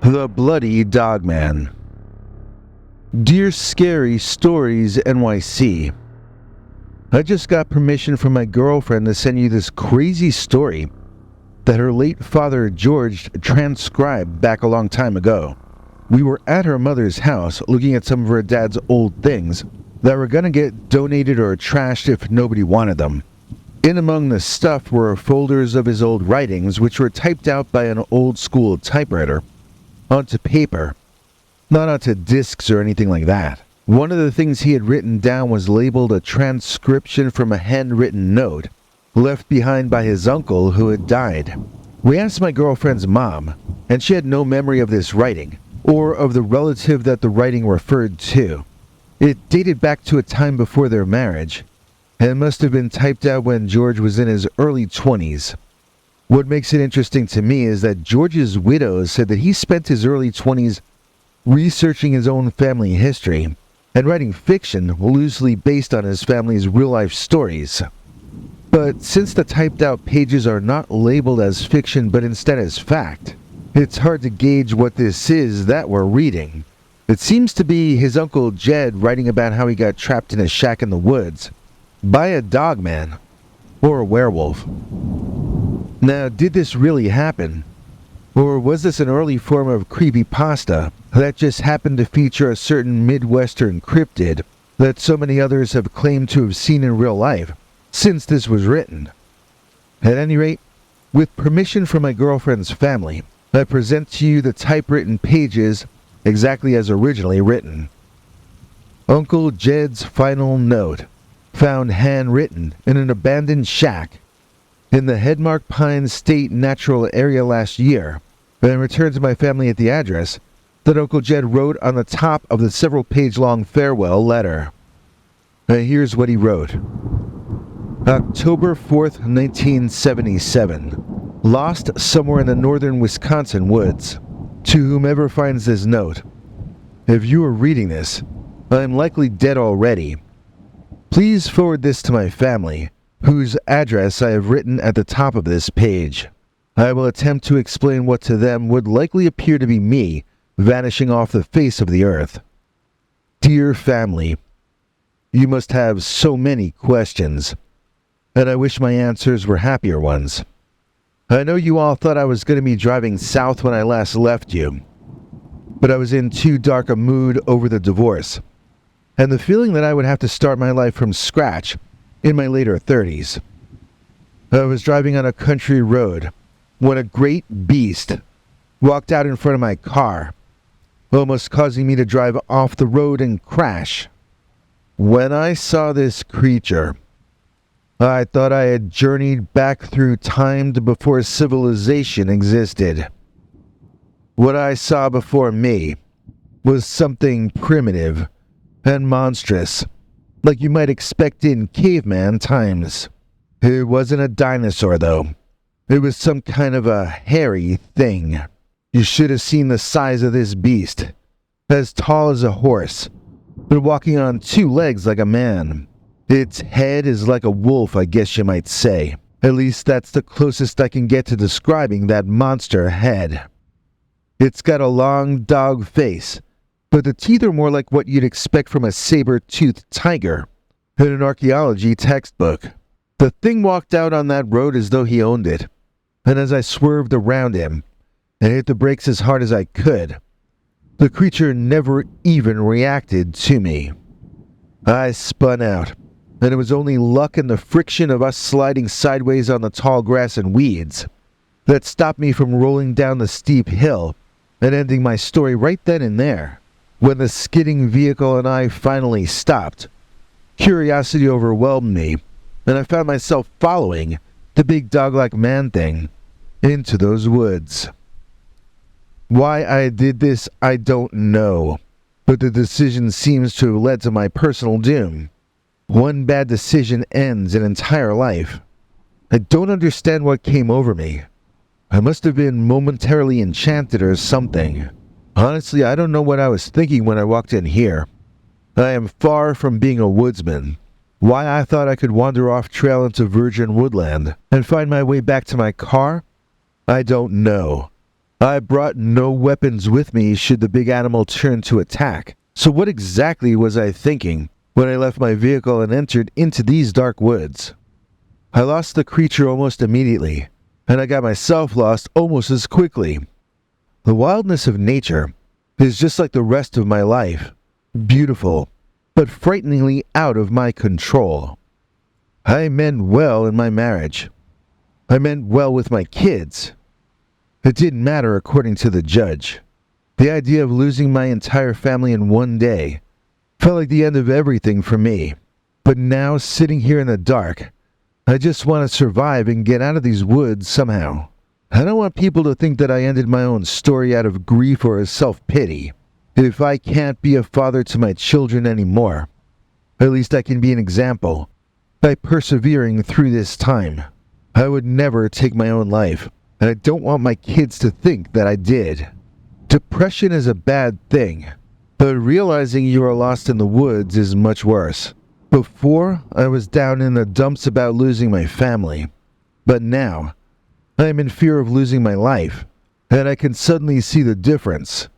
The Bloody Dogman. Dear Scary Stories NYC, I just got permission from my girlfriend to send you this crazy story that her late father George transcribed back a long time ago. We were at her mother's house looking at some of her dad's old things that were gonna get donated or trashed if nobody wanted them. In among the stuff were folders of his old writings, which were typed out by an old school typewriter onto paper, not onto discs or anything like that. One of the things he had written down was labeled a transcription from a handwritten note left behind by his uncle who had died. We asked my girlfriend's mom, and she had no memory of this writing, or of the relative that the writing referred to. It dated back to a time before their marriage, and must have been typed out when George was in his early 20s. What makes it interesting to me is that George's widow said that he spent his early 20s researching his own family history and writing fiction loosely based on his family's real-life stories. But since the typed-out pages are not labeled as fiction but instead as fact, it's hard to gauge what this is that we're reading. It seems to be his Uncle Jed writing about how he got trapped in a shack in the woods by a dogman or a werewolf. Now, did this really happen? Or was this an early form of creepypasta that just happened to feature a certain Midwestern cryptid that so many others have claimed to have seen in real life since this was written? At any rate, with permission from my girlfriend's family, I present to you the typewritten pages exactly as originally written. Uncle Jed's final note, found handwritten in an abandoned shack in the Headmark Pines State Natural Area last year, and returned to my family at the address that Uncle Jed wrote on the top of the several-page-long farewell letter. Here's what he wrote. October 4th, 1977. Lost somewhere in the northern Wisconsin woods. To whomever finds this note, if you are reading this, I'm likely dead already. Please forward this to my family, whose address I have written at the top of this page. I will attempt to explain what to them would likely appear to be me vanishing off the face of the earth. Dear family, you must have so many questions, and I wish my answers were happier ones. I know you all thought I was going to be driving south when I last left you, but I was in too dark a mood over the divorce, and the feeling that I would have to start my life from scratch in my later 30s. I was driving on a country road when a great beast walked out in front of my car, almost causing me to drive off the road and crash. When I saw this creature, I thought I had journeyed back through time to before civilization existed. What I saw before me was something primitive and monstrous, like you might expect in caveman times. It wasn't a dinosaur, though. It was some kind of a hairy thing. You should have seen the size of this beast. As tall as a horse, but walking on two legs like a man. Its head is like a wolf, I guess you might say. At least that's the closest I can get to describing that monster head. It's got a long dog face, but the teeth are more like what you'd expect from a saber-toothed tiger in an archaeology textbook. The thing walked out on that road as though he owned it, and as I swerved around him and hit the brakes as hard as I could, the creature never even reacted to me. I spun out, and it was only luck and the friction of us sliding sideways on the tall grass and weeds that stopped me from rolling down the steep hill and ending my story right then and there. When the skidding vehicle and I finally stopped, curiosity overwhelmed me, and I found myself following the big dog-like man thing into those woods. Why I did this, I don't know, but the decision seems to have led to my personal doom. One bad decision ends an entire life. I don't understand what came over me. I must have been momentarily enchanted or something. Honestly, I don't know what I was thinking when I walked in here. I am far from being a woodsman. Why I thought I could wander off trail into virgin woodland and find my way back to my car, I don't know. I brought no weapons with me should the big animal turn to attack. So what exactly was I thinking when I left my vehicle and entered into these dark woods? I lost the creature almost immediately, and I got myself lost almost as quickly. The wildness of nature is just like the rest of my life, beautiful, but frighteningly out of my control. I meant well in my marriage. I meant well with my kids. It didn't matter according to the judge. The idea of losing my entire family in one day felt like the end of everything for me. But now, sitting here in the dark, I just want to survive and get out of these woods somehow. I don't want people to think that I ended my own story out of grief or self-pity. If I can't be a father to my children anymore, at least I can be an example by persevering through this time. I would never take my own life, and I don't want my kids to think that I did. Depression is a bad thing, but realizing you are lost in the woods is much worse. Before, I was down in the dumps about losing my family, but now, I am in fear of losing my life, and I can suddenly see the difference.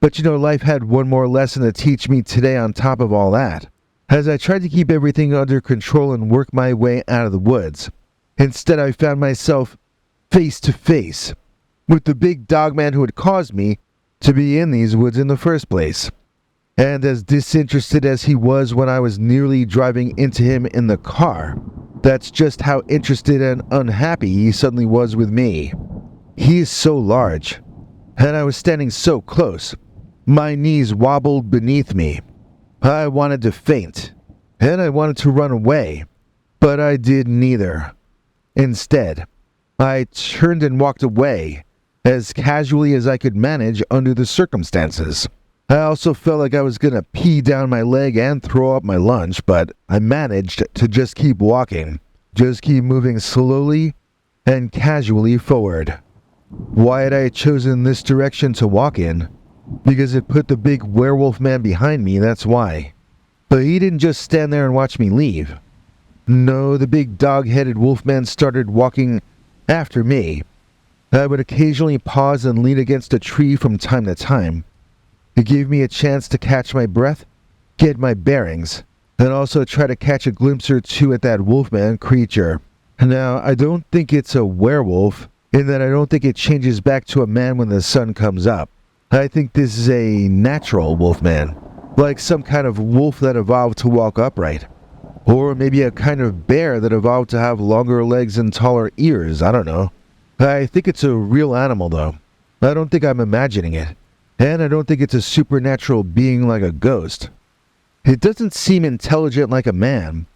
But you know, life had one more lesson to teach me today on top of all that. As I tried to keep everything under control and work my way out of the woods, instead I found myself face to face with the big dogman who had caused me to be in these woods in the first place. And as disinterested as he was when I was nearly driving into him in the car, that's just how interested and unhappy he suddenly was with me. He is so large, and I was standing so close. My knees wobbled beneath me. I wanted to faint, and I wanted to run away, but I did neither. Instead, I turned and walked away, as casually as I could manage under the circumstances. I also felt like I was gonna pee down my leg and throw up my lunch, but I managed to just keep walking, just keep moving slowly and casually forward. Why had I chosen this direction to walk in? Because it put the big werewolf man behind me, that's why. But he didn't just stand there and watch me leave. No, the big dog-headed wolfman started walking after me. I would occasionally pause and lean against a tree from time to time. It gave me a chance to catch my breath, get my bearings, and also try to catch a glimpse or two at that wolfman creature. Now, I don't think it's a werewolf, in that I don't think it changes back to a man when the sun comes up. I think this is a natural wolfman, like some kind of wolf that evolved to walk upright. Or maybe a kind of bear that evolved to have longer legs and taller ears, I don't know. I think it's a real animal though. I don't think I'm imagining it. And I don't think it's a supernatural being like a ghost. It doesn't seem intelligent like a man,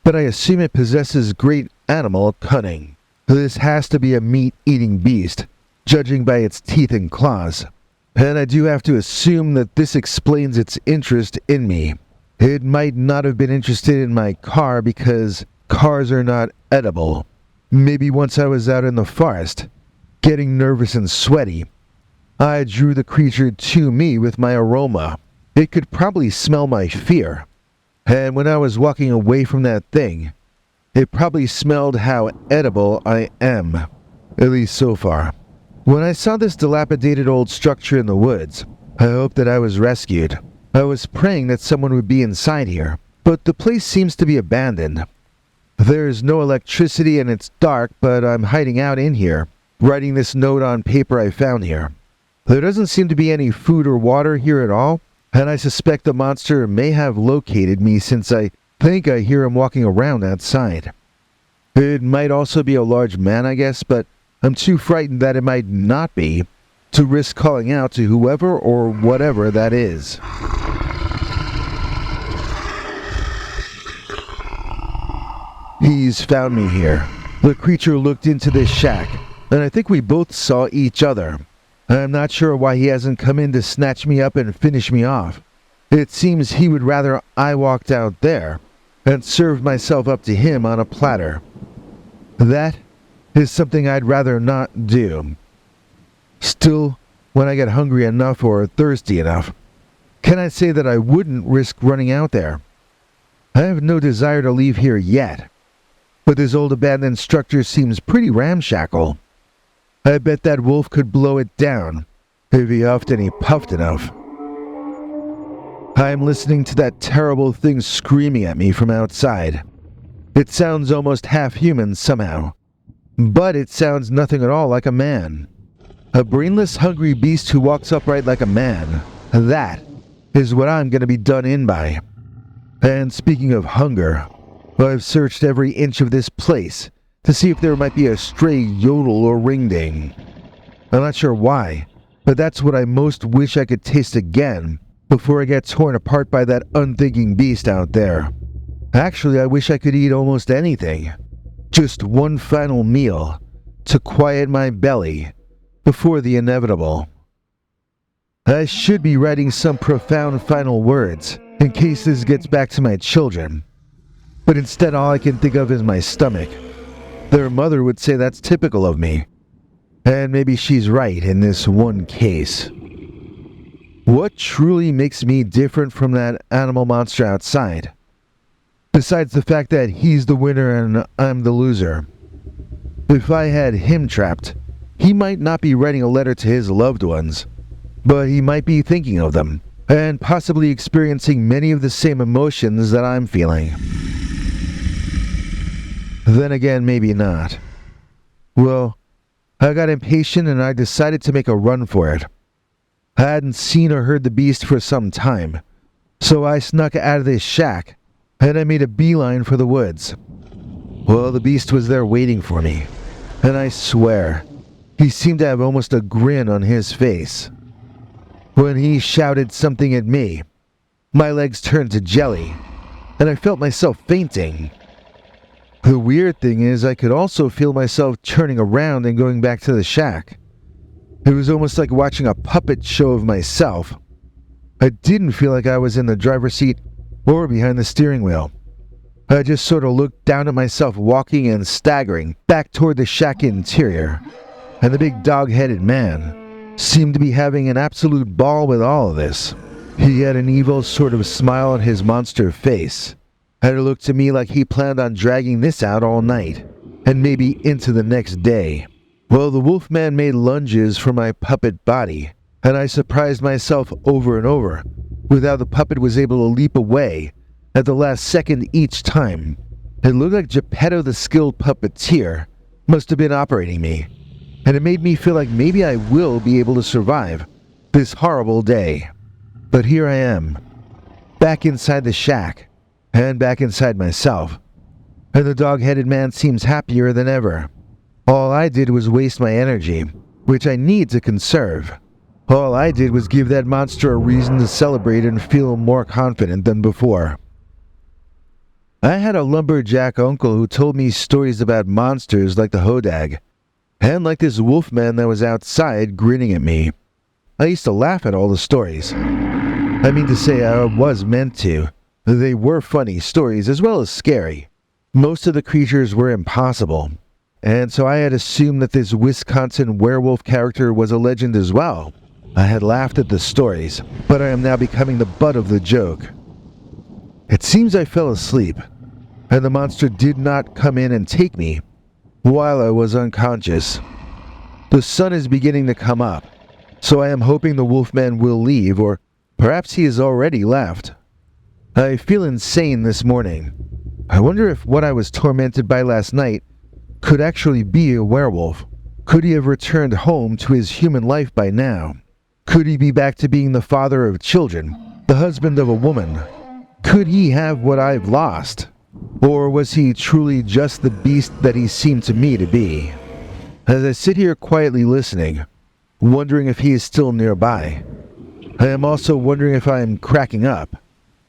but I assume it possesses great animal cunning. This has to be a meat-eating beast, judging by its teeth and claws. And I do have to assume that this explains its interest in me. It might not have been interested in my car because cars are not edible. Maybe once I was out in the forest, getting nervous and sweaty, I drew the creature to me with my aroma. It could probably smell my fear. And when I was walking away from that thing, it probably smelled how edible I am. At least so far. When I saw this dilapidated old structure in the woods, I hoped that I was rescued. I was praying that someone would be inside here, but the place seems to be abandoned. There's no electricity and it's dark, but I'm hiding out in here, writing this note on paper I found here. There doesn't seem to be any food or water here at all, and I suspect the monster may have located me since I think I hear him walking around outside. It might also be a large man, I guess, but I'm too frightened that it might not be to risk calling out to whoever or whatever that is. He's found me here. The creature looked into this shack, and I think we both saw each other. I'm not sure why he hasn't come in to snatch me up and finish me off. It seems he would rather I walked out there and served myself up to him on a platter. That is something I'd rather not do. Still, when I get hungry enough or thirsty enough, can I say that I wouldn't risk running out there? I have no desire to leave here yet, but this old abandoned structure seems pretty ramshackle. I bet that wolf could blow it down if he huffed and he puffed enough. I'm listening to that terrible thing screaming at me from outside. It sounds almost half human somehow, but it sounds nothing at all like a man. A brainless, hungry beast who walks upright like a man. That is what I'm going to be done in by. And speaking of hunger, I've searched every inch of this place to see if there might be a stray yodel or ring-ding. I'm not sure why, but that's what I most wish I could taste again before I get torn apart by that unthinking beast out there. Actually, I wish I could eat almost anything. Just one final meal to quiet my belly before the inevitable. I should be writing some profound final words in case this gets back to my children. But instead all I can think of is my stomach. Their mother would say that's typical of me. And maybe she's right in this one case. What truly makes me different from that animal monster outside? Besides the fact that he's the winner and I'm the loser. If I had him trapped, he might not be writing a letter to his loved ones, but he might be thinking of them, and possibly experiencing many of the same emotions that I'm feeling. Then again, maybe not. Well, I got impatient and I decided to make a run for it. I hadn't seen or heard the beast for some time, so I snuck out of this shack, and I made a beeline for the woods. Well, the beast was there waiting for me, and I swear, he seemed to have almost a grin on his face. When he shouted something at me, my legs turned to jelly, and I felt myself fainting. The weird thing is I could also feel myself turning around and going back to the shack. It was almost like watching a puppet show of myself. I didn't feel like I was in the driver's seat or behind the steering wheel. I just sort of looked down at myself walking and staggering back toward the shack interior, and the big dog-headed man seemed to be having an absolute ball with all of this. He had an evil sort of smile on his monster face, and it looked to me like he planned on dragging this out all night, and maybe into the next day. Well, the wolfman made lunges for my puppet body, and I surprised myself over and over with how the puppet was able to leap away at the last second each time. It looked like Geppetto the skilled puppeteer must have been operating me, and it made me feel like maybe I will be able to survive this horrible day. But here I am, back inside the shack, and back inside myself, and the dog-headed man seems happier than ever. All I did was waste my energy, which I need to conserve. All I did was give that monster a reason to celebrate and feel more confident than before. I had a lumberjack uncle who told me stories about monsters like the hodag, and like this wolfman that was outside grinning at me. I used to laugh at all the stories. I mean to say, I was meant to. They were funny stories as well as scary. Most of the creatures were impossible, and so I had assumed that this Wisconsin werewolf character was a legend as well. I had laughed at the stories, but I am now becoming the butt of the joke. It seems I fell asleep, and the monster did not come in and take me while I was unconscious. The sun is beginning to come up, so I am hoping the wolfman will leave, or perhaps he has already left. I feel insane this morning. I wonder if what I was tormented by last night could actually be a werewolf. Could he have returned home to his human life by now? Could he be back to being the father of children, the husband of a woman? Could he have what I've lost? Or was he truly just the beast that he seemed to me to be? As I sit here quietly listening, wondering if he is still nearby, I am also wondering if I am cracking up.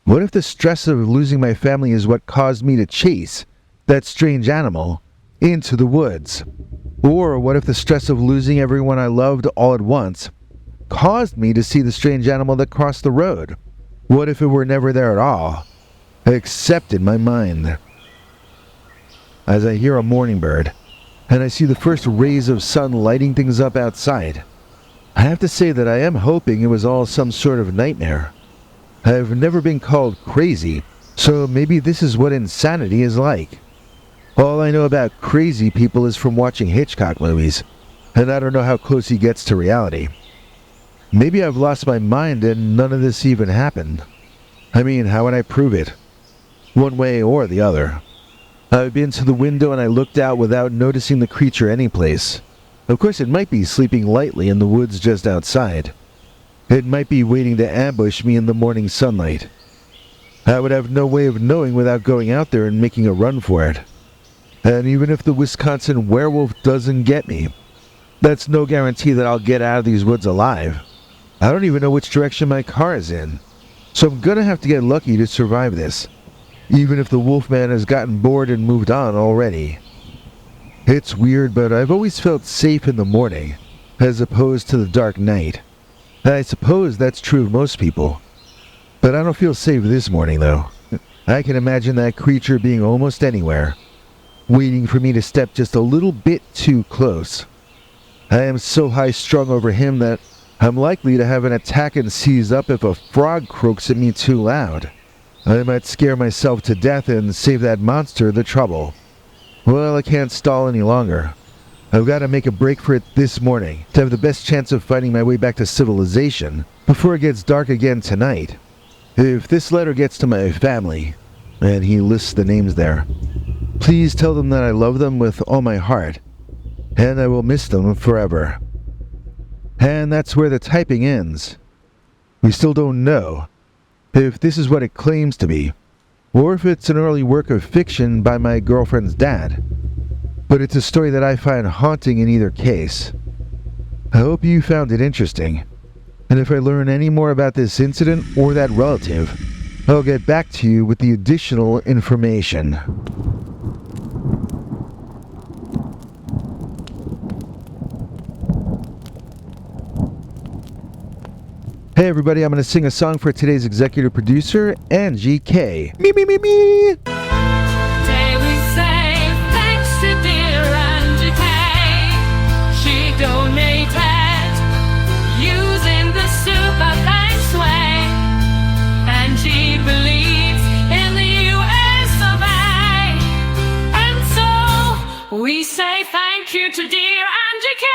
What if the stress of losing my family is what caused me to chase that strange animal into the woods? Or what if the stress of losing everyone I loved all at once caused me to see the strange animal that crossed the road? What if it were never there at all, except in my mind? As I hear a morning bird, and I see the first rays of sun lighting things up outside, I have to say that I am hoping it was all some sort of nightmare. I have never been called crazy, so maybe this is what insanity is like. All I know about crazy people is from watching Hitchcock movies, and I don't know how close he gets to reality. Maybe I've lost my mind and none of this even happened. I mean, how would I prove it? One way or the other. I've been to the window and I looked out without noticing the creature anyplace. Of course, it might be sleeping lightly in the woods just outside. It might be waiting to ambush me in the morning sunlight. I would have no way of knowing without going out there and making a run for it. And even if the Wisconsin werewolf doesn't get me, that's no guarantee that I'll get out of these woods alive. I don't even know which direction my car is in, so I'm gonna have to get lucky to survive this, even if the Wolfman has gotten bored and moved on already. It's weird, but I've always felt safe in the morning, as opposed to the dark night. I suppose that's true of most people. But I don't feel safe this morning, though. I can imagine that creature being almost anywhere, waiting for me to step just a little bit too close. I am so high-strung over him that I'm likely to have an attack and seize up if a frog croaks at me too loud. I might scare myself to death and save that monster the trouble. Well, I can't stall any longer. I've got to make a break for it this morning to have the best chance of finding my way back to civilization before it gets dark again tonight. If this letter gets to my family, and he lists the names there, please tell them that I love them with all my heart, and I will miss them forever. And that's where the typing ends. We still don't know if this is what it claims to be, or if it's an early work of fiction by my girlfriend's dad. But it's a story that I find haunting in either case. I hope you found it interesting, and if I learn any more about this incident or that relative, I'll get back to you with the additional information. Hey everybody, I'm going to sing a song for today's executive producer, Angie K. Me. Today we say thanks to dear Angie K. She donated using the super thanks way, and she believes in the US of A. And so we say thank you to dear Angie K.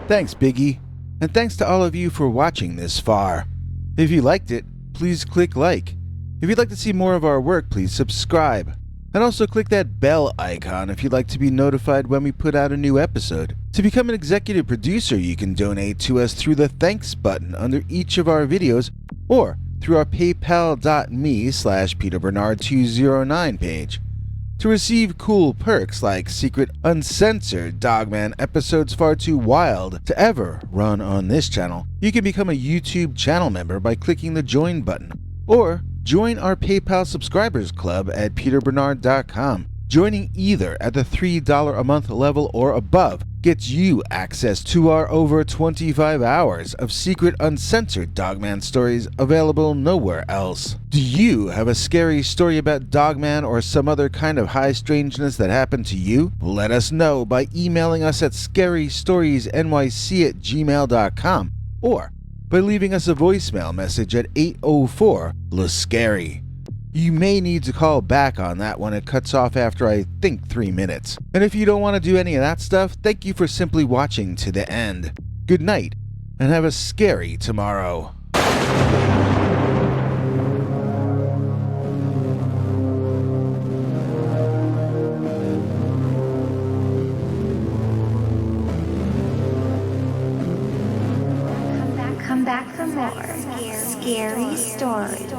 Thanks, Biggie. And thanks to all of you for watching this far. If you liked it, please click like. If you'd like to see more of our work, please subscribe. And also click that bell icon if you'd like to be notified when we put out a new episode. To become an executive producer, you can donate to us through the thanks button under each of our videos or through our paypal.me/PeterBernard209 page. To receive cool perks like secret uncensored Dogman episodes far too wild to ever run on this channel, you can become a YouTube channel member by clicking the join button, or join our PayPal subscribers club at peterbernard.com. Joining either at the $3 a month level or above gets you access to our over 25 hours of secret uncensored Dogman stories available nowhere else. Do you have a scary story about Dogman or some other kind of high strangeness that happened to you? Let us know by emailing us at scarystoriesnyc@gmail.com or by leaving us a voicemail message at 804-LA-SCARY. You may need to call back on that one. It cuts off after I think 3 minutes. And if you don't want to do any of that stuff, thank you for simply watching to the end. Good night, and have a scary tomorrow. Come back for more scary stories.